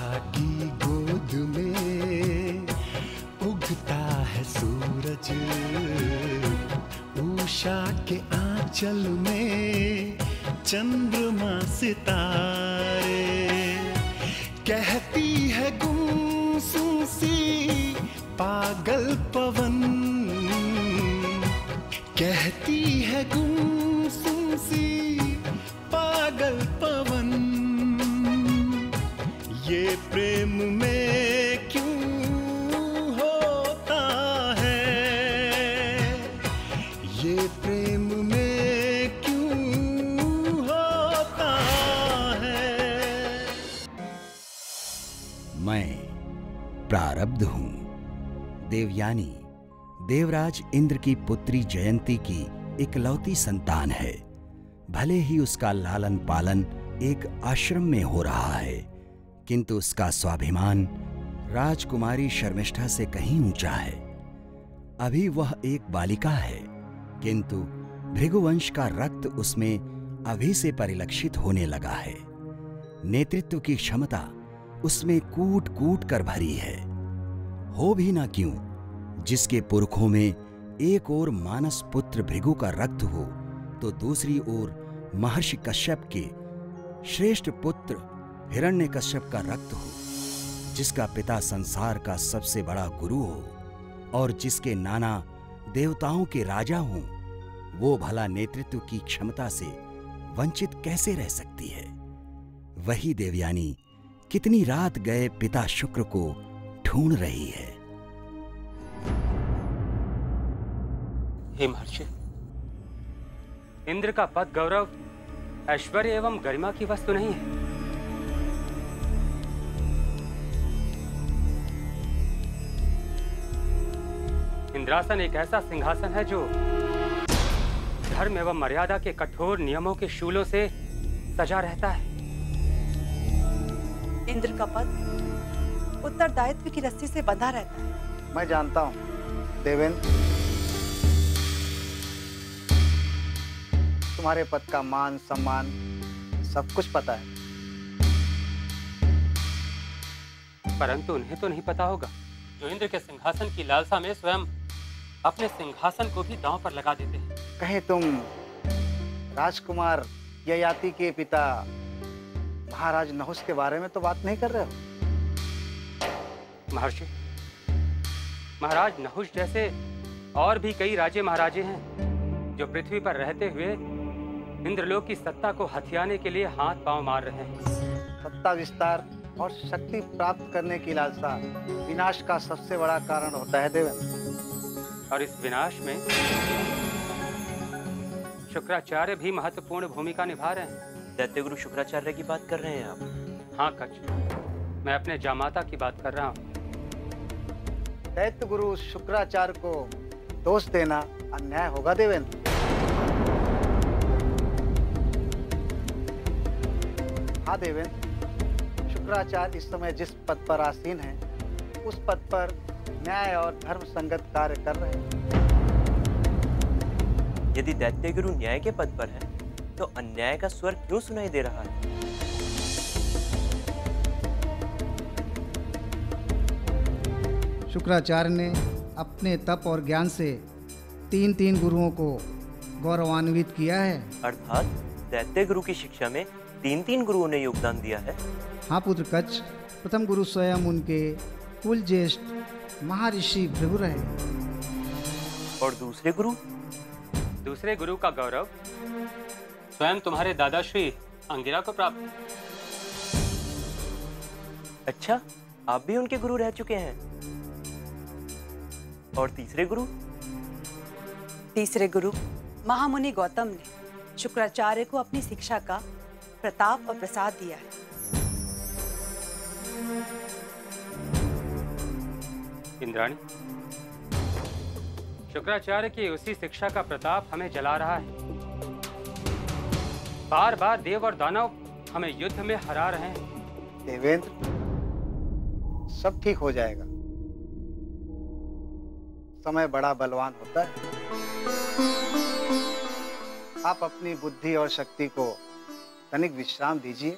उषा की गोद में उगता है सूरज, उषा के आंचल में चंद्रमा सितारे, कहती है गुमसुम सी पागल पवन, कहती है गुमसुम सी पागल पवन, ये प्रेम में क्यों होता है, ये प्रेम में क्यों होता है। मैं प्रारब्ध हूं। देवयानी देवराज इंद्र की पुत्री जयंती की इकलौती संतान है। भले ही उसका लालन पालन एक आश्रम में हो रहा है, किंतु उसका स्वाभिमान राजकुमारी शर्मिष्ठा से कहीं ऊंचा है। अभी वह एक बालिका है, किंतु भृगुवंश का रक्त उसमें अभी से परिलक्षित होने लगा है। नेतृत्व की क्षमता उसमें कूट कूट कर भरी है। हो भी ना क्यों, जिसके पुरखों में एक ओर मानस पुत्र भृगु का रक्त हो तो दूसरी ओर महर्षि कश्यप के श्रेष्ठ पुत्र हिरण्यकश्यप का रक्त हो, जिसका पिता संसार का सबसे बड़ा गुरु हो और जिसके नाना देवताओं के राजा हों, वो भला नेतृत्व की क्षमता से वंचित कैसे रह सकती है। वही देवयानी कितनी रात गए पिता शुक्र को ढूंढ रही है। हे महर्षि, इंद्र का पद गौरव ऐश्वर्य एवं गरिमा की वस्तु नहीं है। इंद्रासन एक ऐसा सिंहासन है जो धर्म एवं मर्यादा के कठोर नियमों के शूलों से सजा रहता है। इंद्र का पद उत्तरदायित्व की रस्सी से बंधा रहता है। मैं जानता हूं देवेंद्र, तुम्हारे पद का मान सम्मान सब कुछ पता है, परंतु उन्हें तो नहीं पता होगा जो इंद्र के सिंहासन की लालसा में स्वयं अपने सिंहासन को भी दांव पर लगा देते हैं। कहे तुम राजकुमार ययाति के पिता महाराज नहुष के बारे में तो बात नहीं कर रहे हो? महर्षि, महाराज नहुष जैसे और भी कई राजे महाराजे हैं जो पृथ्वी पर रहते हुए इंद्रलोक की सत्ता को हथियाने के लिए हाथ पांव मार रहे हैं। सत्ता विस्तार और शक्ति प्राप्त करने की लालसा विनाश का सबसे बड़ा कारण होता है देवेंद्र। और इस विनाश में शुक्राचार्य भी महत्वपूर्ण भूमिका निभा रहे हैं। दैत्य गुरु शुक्राचार्य की बात कर रहे हैं आप? हाँ कच, मैं अपने जामाता की बात कर रहा हूँ। दैत्य गुरु शुक्राचार्य को दोष देना अन्याय होगा देवेंद्र। हाँ देवेंद्र, शुक्राचार्य इस समय जिस पद पर आसीन है उस पद पर न्याय और धर्म संगत कार्य कर रहे हैं। यदि दैत्य गुरु न्याय के पद पर है तो अन्याय का स्वर क्यों सुनाई दे रहा है? शुक्राचार्य ने अपने तप और ज्ञान से तीन तीन गुरुओं को गौरवान्वित किया है। अर्थात दैत्य गुरु की शिक्षा में तीन तीन गुरुओं ने योगदान दिया है। हाँ पुत्र कच्छ, प्रथम गुरु स्वयं उनके कुल ज्येष्ठ महर्षि भृगु रहे। और दूसरे गुरु? दूसरे गुरु का गौरव स्वयं तुम्हारे दादा श्री अंगिरा को प्राप्त। अच्छा, आप भी उनके गुरु रह चुके हैं। और तीसरे गुरु? तीसरे गुरु महामुनि गौतम ने शुक्राचार्य को अपनी शिक्षा का प्रताप और प्रसाद दिया है। इंद्राणी, शुक्राचार्य की उसी शिक्षा का प्रताप हमें जला रहा है। बार बार देव और दानव हमें युद्ध में हरा रहे हैं। देवेंद्र, सब ठीक हो जाएगा। समय बड़ा बलवान होता है। आप अपनी बुद्धि और शक्ति को तनिक विश्राम दीजिए।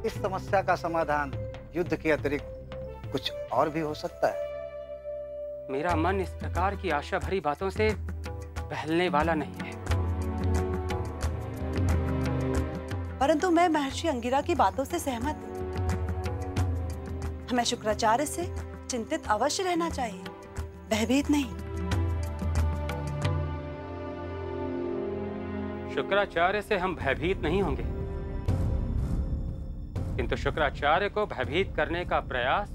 इस समस्या का समाधान युद्ध के अतिरिक्त कुछ और भी हो सकता है। मेरा मन इस प्रकार की आशा भरी बातों से बहलने वाला नहीं है। परंतु मैं महर्षि अंगिरा की बातों से सहमत हूँ। हमें शुक्राचार्य से चिंतित अवश्य रहना चाहिए, भयभीत नहीं। शुक्राचार्य से हम भयभीत नहीं होंगे, किंतु शुक्राचार्य को भयभीत करने का प्रयास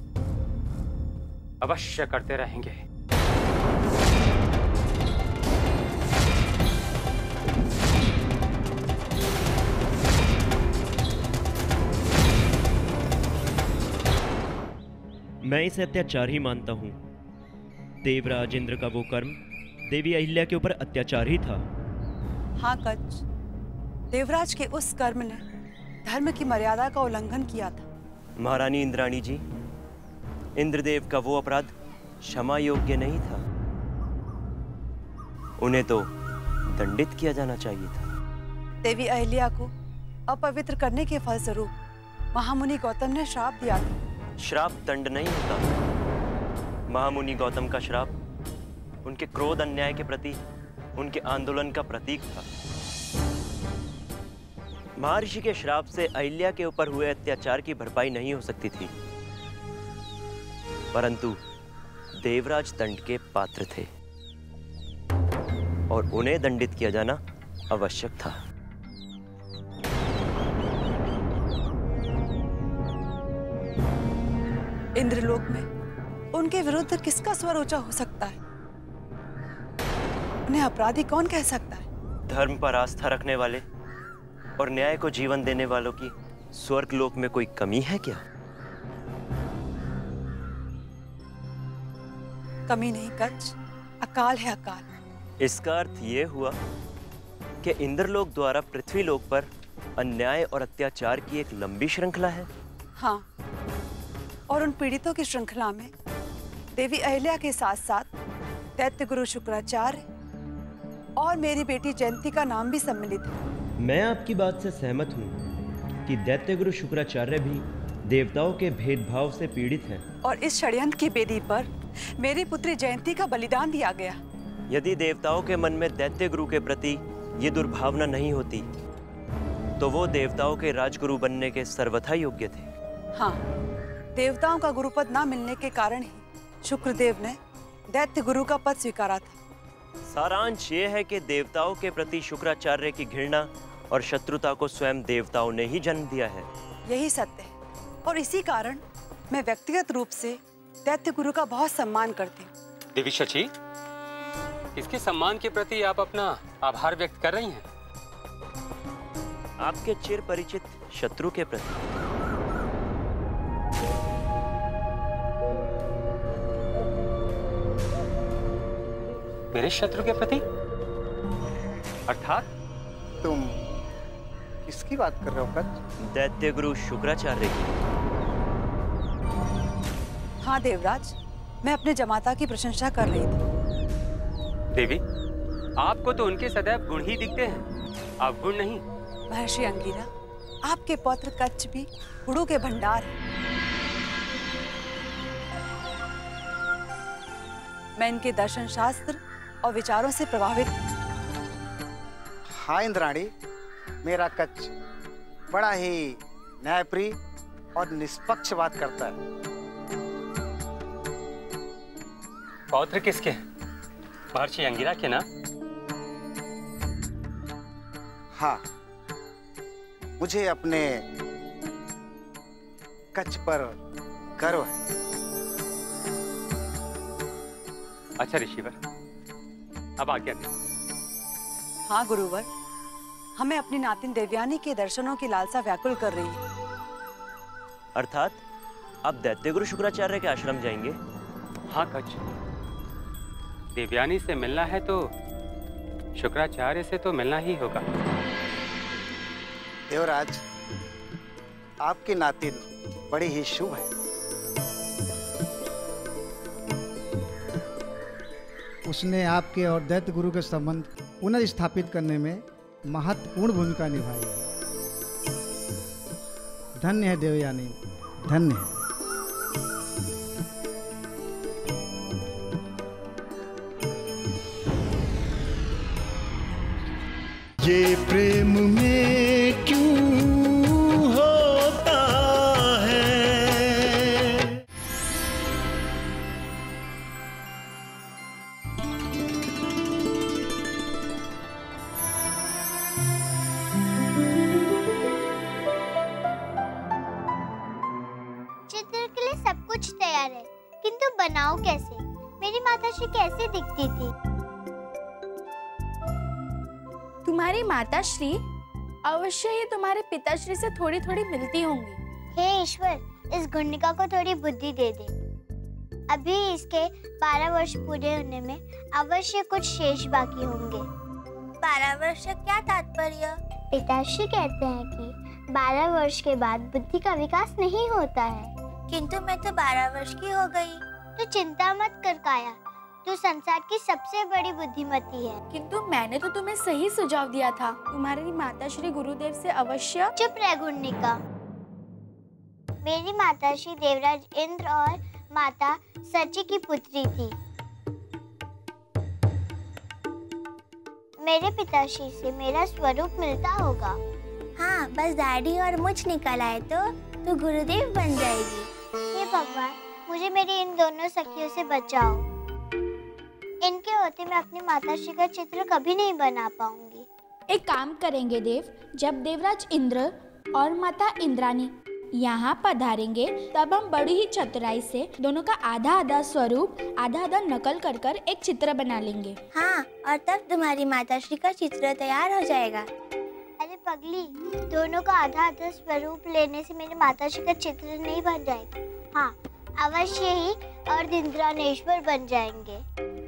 अवश्य करते रहेंगे। मैं इसे अत्याचार ही मानता हूँ। देवराज इंद्र का वो कर्म देवी अहिल्या के ऊपर अत्याचार ही था। हाँ कच्छ, देवराज के उस कर्म ने धर्म की मर्यादा का उल्लंघन किया था। महारानी इंद्राणी जी, इंद्रदेव का वो अपराध क्षमा योग्य नहीं था। उन्हें तो दंडित किया जाना चाहिए था। देवी अहिल्या को अपवित्र करने के फलस्वरूप महामुनि गौतम ने श्राप दिया था। श्राप दंड नहीं होता। महामुनि गौतम का श्राप उनके क्रोध अन्याय के प्रति उनके आंदोलन का प्रतीक था। महर्षि के श्राप से अहिल्या के ऊपर हुए अत्याचार की भरपाई नहीं हो सकती थी, परंतु देवराज दंड के पात्र थे और उन्हें दंडित किया जाना आवश्यक था। इंद्रलोक में उनके विरुद्ध किसका स्वर ऊंचा हो सकता है? उन्हें अपराधी कौन कह सकता है? धर्म पर आस्था रखने वाले और न्याय को जीवन देने वालों की स्वर्ग लोक में कोई कमी है क्या? कमी नहीं कच्छ, अकाल है अकाल। इसका अर्थ ये हुआ कि इंद्रलोक द्वारा पृथ्वी लोक पर अन्याय और अत्याचार की एक लंबी श्रृंखला है। हाँ, और उन पीड़ितों की श्रृंखला में देवी अहिल्या के साथ साथ दैत्य गुरु शुक्राचार्य और मेरी बेटी जयंती का नाम भी सम्मिलित है। मैं आपकी बात से सहमत हूँ कि दैत्य गुरु शुक्राचार्य भी देवताओं के भेदभाव से पीड़ित हैं। और इस षड्यंत्र की बेदी पर मेरी पुत्री जयंती का बलिदान दिया गया। यदि देवताओं के मन में दैत्य गुरु के प्रति ये दुर्भावना नहीं होती तो वो देवताओं के राजगुरु बनने के सर्वथा योग्य थे। हाँ, देवताओं का गुरुपद ना मिलने के कारण ही शुक्रदेव ने दैत्य गुरु का पद स्वीकारा था। सारांश ये है कि देवताओं के प्रति शुक्राचार्य की घृणा और शत्रुता को स्वयं देवताओं ने ही जन्म दिया है। यही सत्य है और इसी कारण मैं व्यक्तिगत रूप से दैत्य गुरु का बहुत सम्मान करती हूँ। देवी शची, किसके सम्मान के प्रति आप अपना आभार व्यक्त कर रही हैं? आपके चिर परिचित शत्रु के प्रति। मेरे शत्रु के प्रति? अर्थात? तुम किसकी बात कर रहे हो कच्छ? दैत्य गुरु शुक्राचार्य की। हाँ देवराज, मैं अपने जमाता की प्रशंसा कर रही थी। देवी, आपको तो उनके सदैव गुण ही दिखते हैं, आप गुण नहीं। महर्षि अंगिरा, आपके पौत्र कच्छ भी गुणों के भंडार हैं। मैं इनके दर्शन शास्त्र और विचारों से प्रभावित हूँ। हाँ इंद्राणी, मेरा कच्छ बड़ा ही न्यायप्रिय और निष्पक्ष बात करता है। पौत्र किसके? महर्षि अंगिरा के ना? हाँ, मुझे अपने कच्छ पर गर्व है। अच्छा ऋषिवर, अब आज्ञा दें। हाँ गुरुवर, हमें अपनी नातिन देवयानी के दर्शनों की लालसा व्याकुल कर रही है। अर्थात आप दैत्य गुरु शुक्राचार्य के आश्रम जाएंगे? हाँ कच्छ, देवयानी से मिलना है तो शुक्राचार्य से तो मिलना ही होगा। देवराज, आपकी नातिन बड़ी ही शुभ है। उसने आपके और दैत्य गुरु के संबंध पुनर्स्थापित करने में महत्वपूर्ण भूमिका निभाई है। धन्य है देवयानी, धन्य है। ये प्रेम में क्यों होता है। चित्र के लिए सब कुछ तैयार है, किंतु बनाओ कैसे? मेरी माताश्री कैसे दिखती थी? तुम्हारी माताश्री अवश्य ही तुम्हारे पिताश्री से थोड़ी थोड़ी मिलती होंगी। हे ईश्वर, इस घुंडिका को थोड़ी बुद्धि दे दे। अभी इसके 12 वर्ष पूरे होने में अवश्य कुछ शेष बाकी होंगे। 12 वर्ष क्या तात्पर्य? पिताश्री कहते हैं कि 12 वर्ष के बाद बुद्धि का विकास नहीं होता है। किंतु मैं तो 12 वर्ष की हो गई। तो चिंता मत कर काया, तू संसार की सबसे बड़ी बुद्धिमती है। किंतु मैंने तो तुम्हें सही सुझाव दिया था। तुम्हारी माताश्री गुरुदेव से अवश्य। चुप रह घुंडिका। मेरी माताश्री देवराज इंद्र और माता सची की पुत्री थी। मेरे पिताश्री से मेरा स्वरूप मिलता होगा। हाँ, बस दाढ़ी और मूंछ निकल आए तो गुरुदेव बन जाएगी। हे भगवान, मुझे मेरी इन दोनों सखियों से बचाओ। इनके होते मैं अपनी माताश्री का चित्र कभी नहीं बना पाऊंगी। एक काम करेंगे देव, जब देवराज इंद्र और माता इंद्राणी यहाँ पधारेंगे तब हम बड़ी ही चतुराई से दोनों का आधा आधा स्वरूप आधा आधा नकल कर कर एक चित्र बना लेंगे। हाँ, और तब तुम्हारी माताश्री का चित्र तैयार हो जाएगा। अरे पगली, दोनों का आधा आधा स्वरूप लेने से मेरी माताश्री का चित्र नहीं बन जाएगा। हाँ, अवश्य ही अर्धइंद्राणेश्वर बन जाएंगे।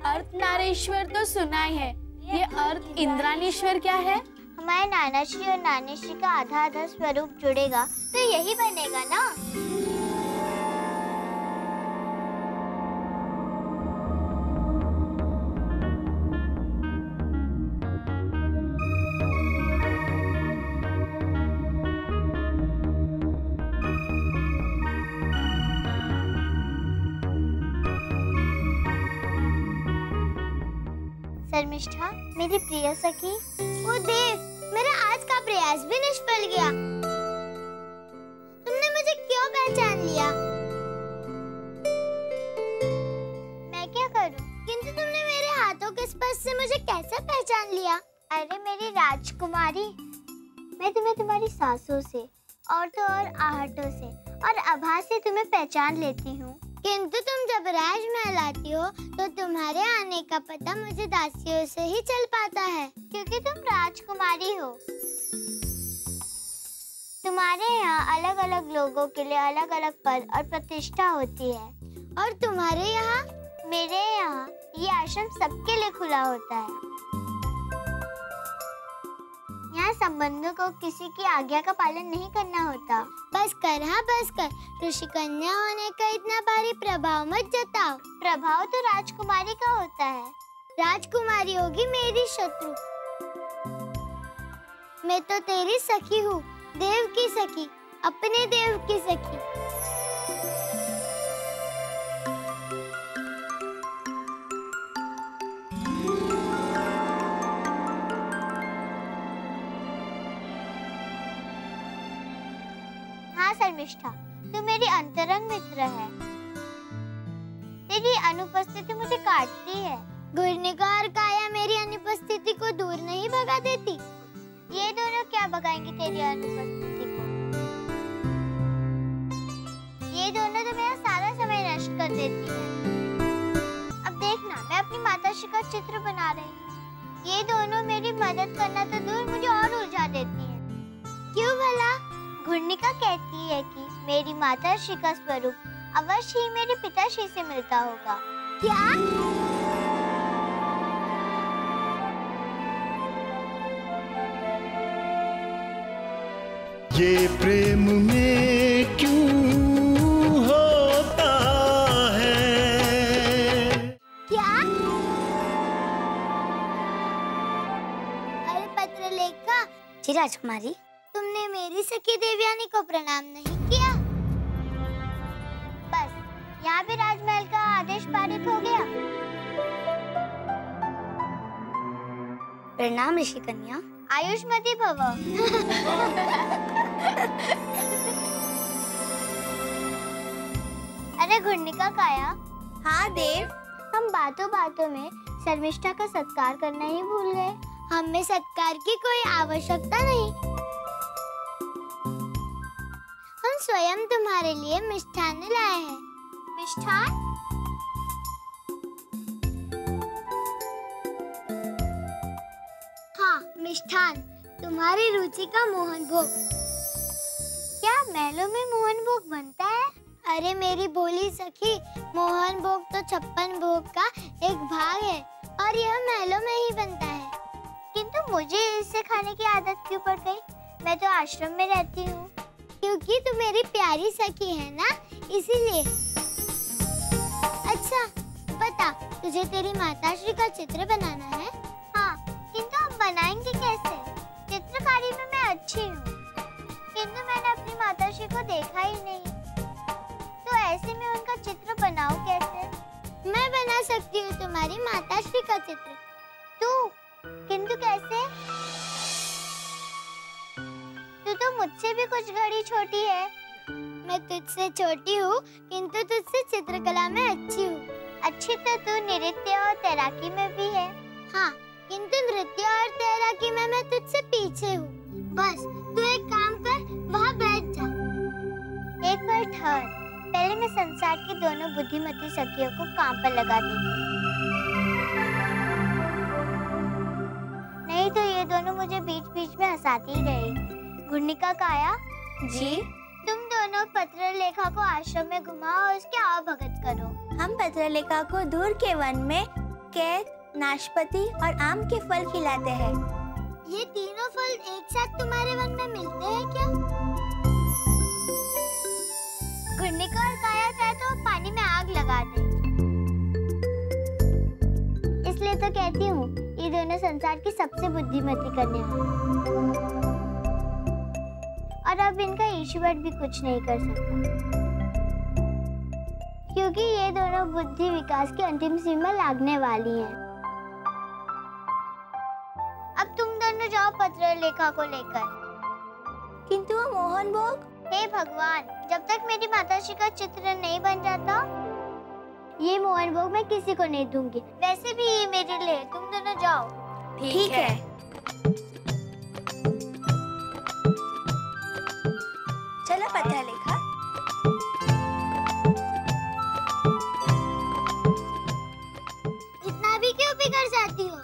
अर्धनारीश्वर तो सुना है, ये अर्ध इंद्राणीश्वर क्या है? हमारे नानाश्री और नानीश्री का आधा आधा स्वरूप जुड़ेगा तो यही बनेगा ना। शर्मिष्ठा, मेरी प्रिय सखी। ओ देव, मेरा आज का प्रयास भी निष्फल गया। तुमने मुझे क्यों पहचान लिया? मैं क्या करूं? किंतु तुमने मेरे हाथों के स्पर्श से मुझे कैसे पहचान लिया? अरे मेरी राजकुमारी, मैं तुम्हें तुम्हारी सांसों से और तो और आहटों से और आभास से तुम्हें पहचान लेती हूँ। किंतु तुम जब राजमहल आती हो तो तुम्हारे आने का पता मुझे दासियों से ही चल पाता है, क्योंकि तुम राजकुमारी हो। तुम्हारे यहाँ अलग अलग लोगों के लिए अलग अलग पद और प्रतिष्ठा होती है, और तुम्हारे यहाँ, मेरे यहाँ ये आश्रम सबके लिए खुला होता है। यहाँ संबंधों को किसी की आज्ञा का पालन नहीं करना होता। बस कर, हाँ बस कर। ऋषि कन्या होने का इतना भारी प्रभाव मत जताओ। प्रभाव तो राजकुमारी का होता है। राजकुमारी होगी मेरी शत्रु। मैं तो तेरी सखी हूँ, देव की सखी, अपने देव की सखी। शर्मिष्ठा, तू मेरी अंतरंग मित्र है। तेरी अनुपस्थिति मुझे काटती है। घुर्निका और काया मेरी अनुपस्थिति को दूर नहीं भगा देती। ये दोनों क्या भगाएंगी तेरी अनुपस्थिति को? ये दोनों तो मेरा सारा समय नष्ट कर देती है। अब देखना, मैं अपनी माताश्री का चित्र बना रही हूँ। ये दोनों मेरी मदद करना तो दूर, मुझे और उलझा देती है। क्यों भला? घुर्निका कहती है कि मेरी माताश्री का स्वरूप अवश्य ही मेरे पिताश्री से मिलता होगा। क्या? ये प्रेम में क्यों होता है। क्या? अरे पत्रलेखा जी राजकुमारी, तुमने मेरी सखी देवयानी को प्रणाम नहीं किया? बस यहाँ भी राजमहल का आदेश पारित हो गया। प्रणाम ऋषि कन्या। आयुष्मती भव। अरे घुंडिका काया। हाँ देव। हम बातों बातों में शर्मिष्ठा का सत्कार करना ही भूल गए। हमें सत्कार की कोई आवश्यकता नहीं। हम स्वयं तुम्हारे लिए मिष्ठान लाए हैं। मिष्ठान? हाँ, मिष्ठान। तुम्हारी रुचि का मोहन भोग। क्या महलों में मोहन भोग बनता है? अरे मेरी भोली सखी, मोहन भोग तो 56 भोग का एक भाग है और यह महलों में ही बनता है। किंतु मुझे इसे खाने की आदत क्यों पड़ गई? मैं तो आश्रम में रहती हूँ। क्योंकि तू मेरी प्यारी सखी है ना, इसीलिए। अच्छा बता, तुझे तेरी माताश्री का चित्र बनाना है? हाँ, किंतु हम बनाएंगे कैसे? चित्रकारी में मैं अच्छी हूँ, किंतु मैंने अपनी माताश्री को देखा ही नहीं, तो ऐसे में उनका चित्र बनाऊं कैसे? मैं बना सकती हूँ तुम्हारी माताश्री का चित्र। तू? किंतु कैसे? तू तो मुझसे भी कुछ घड़ी छोटी है। मैं तुझसे छोटी हूँ, किंतु तुझसे चित्रकला में अच्छी हूँ। अच्छी तो तू नृत्य और तैराकी में भी है। हाँ, किंतु नृत्य और तैराकी में मैं तुझसे पीछे हूँ। बस तू एक काम कर, वहाँ बैठ जा। एक बार ठहर, पहले मैं संसार की दोनों बुद्धिमती सखियों को काम पर लगा देती। नहीं तो ये दोनों मुझे बीच बीच में हंसाती ही रहेगी। घुंडिका काया जी, तुम दोनों पत्रलेखा को आश्रम में घुमाओ और उसके आवभगत करो। हम पत्रलेखा को दूर के वन में कैद, नाशपाती और आम के फल खिलाते हैं। ये तीनों फल एक साथ तुम्हारे वन में मिलते हैं क्या? घुंडिका और काया चाहे तो पानी में आग लगा दे। इसलिए तो कहती हूँ, ये दोनों संसार की सबसे बुद्धिमती कन्या हैं। और अब इनका ईश्वर भी कुछ नहीं कर सकता, क्योंकि ये दोनों बुद्धि विकास की अंतिम सीमा लागने वाली हैं। अब तुम दोनों जाओ पत्रलेखा को लेकर। किंतु वो मोहन भोग? हे भगवान, जब तक मेरी माताश्री का चित्र नहीं बन जाता, ये मोहन भोग मैं किसी को नहीं दूंगी। वैसे भी ये मेरे लिए, तुम दोनों जाओ। ठीक है। चलो पत्रलेखा। इतना भी क्यों बिगड़ जाती हो?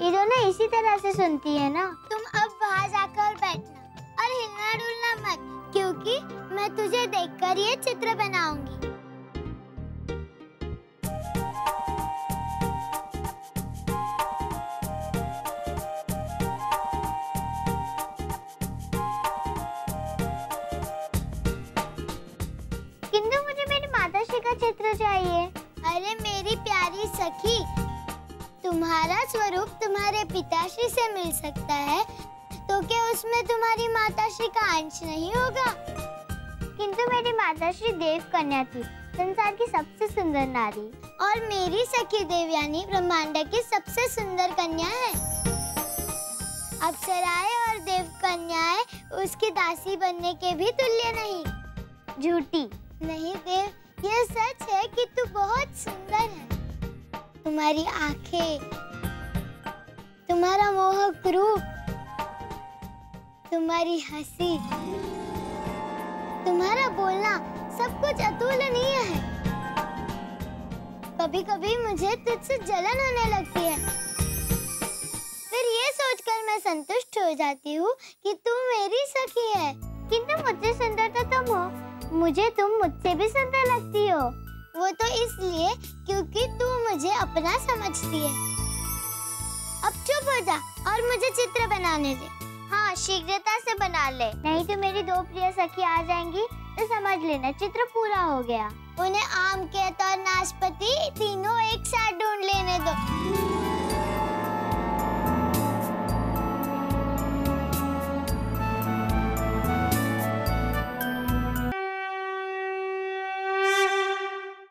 ये दोनों इसी तरह से सुनती है ना। तुम अब वहाँ जाकर बैठना और हिलना डुलना मत, क्योंकि मैं तुझे देखकर ये चित्र बनाऊंगी। किंतु मुझे मेरी माताश्री का चित्र चाहिए। अरे मेरी प्यारी सखी, तुम्हारा स्वरूप तुम्हारे पिताश्री से मिल सकता है, तो क्या उसमें तुम्हारी माताश्री का अंश नहीं होगा? किंतु मेरी माताश्री देव कन्या थी, संसार की सबसे सुंदर नारी, और मेरी सखी देवयानी ब्रह्मांड की सबसे सुंदर कन्या है। अप्सराएं और देव कन्याएं उसकी दासी बनने के भी तुल्य नहीं। झूठी नहीं देव, यह सच है कि तू बहुत सुंदर है। तुम्हारी आंखें, तुम्हारा मोहक रूप, तुम्हारी हंसी, तुम्हारा बोलना, सब कुछ अतुलनीय है। कभी कभी मुझे तुझसे जलन होने लगती है, फिर ये सोचकर मैं संतुष्ट हो जाती हूँ कि तू मेरी सखी है। किंतु मुझसे सुंदर तो तुम हो, मुझे तुम मुझसे भी सुंदर लगती हो। वो तो इसलिए क्योंकि तू मुझे अपना समझती है। अब चुप हो जा और मुझे चित्र बनाने दे। हाँ, शीघ्रता से बना ले, नहीं तो मेरी दो प्रिय सखी आ जाएंगी तो समझ लेना चित्र पूरा हो गया। उन्हें आम, केत और नाशपाती तीनों एक साथ ढूंढ लेने दो।